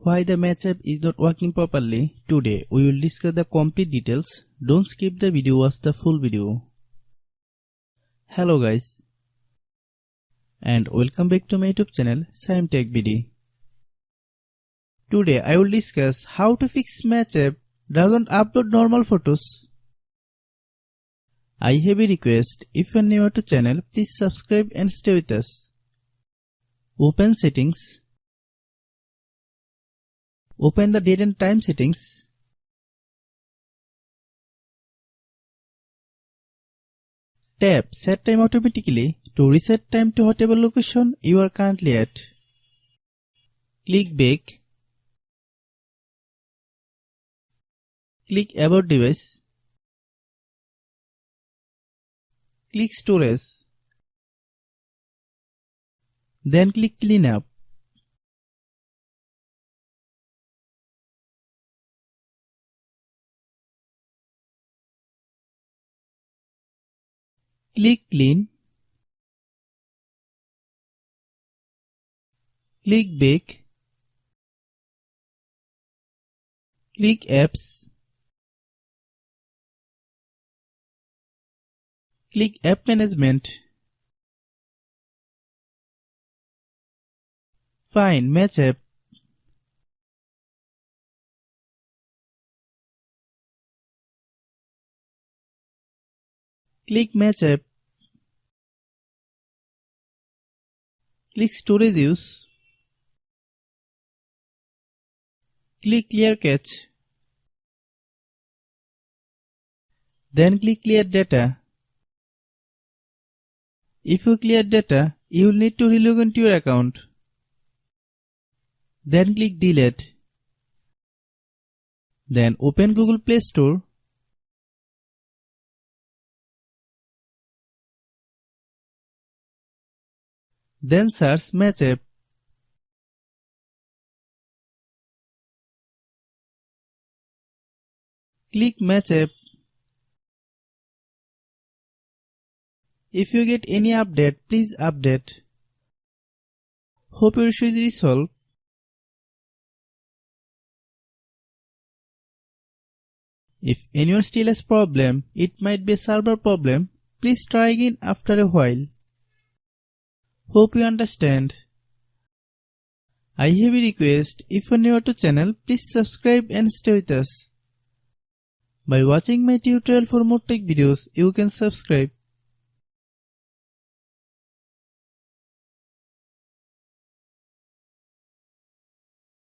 Why the match app is not working properly? Today we will discuss the complete details. Don't skip the video, watch the full video. Hello guys, and welcome back to my YouTube channel Shaem Tech BD. Today I will discuss how to fix match app doesn't upload normal photos. I have a request. If you are new to channel, please subscribe and stay with us. Open settings. Open the date and time settings. Tap Set Time Automatically to reset time to whatever location you are currently at. Click Back. Click About Device. Click Storage. Then click Clean Up. Click Clean. Click Back. Click Apps. Click App Management. Find Match App. Click Match App. Click Storage Use. Click Clear Cache. Then click Clear Data. If you clear data, you will need to relog into your account. Then click Delete. Then open Google Play Store. Then search Match App. Click Match App. If you get any update, please update. Hope your issue is resolved. If anyone still has problem, it might be a server problem. Please try again after a while. Hope you understand. I have a request. If you are new to channel, please subscribe and stay with us. By watching my tutorial for more tech videos, you can subscribe.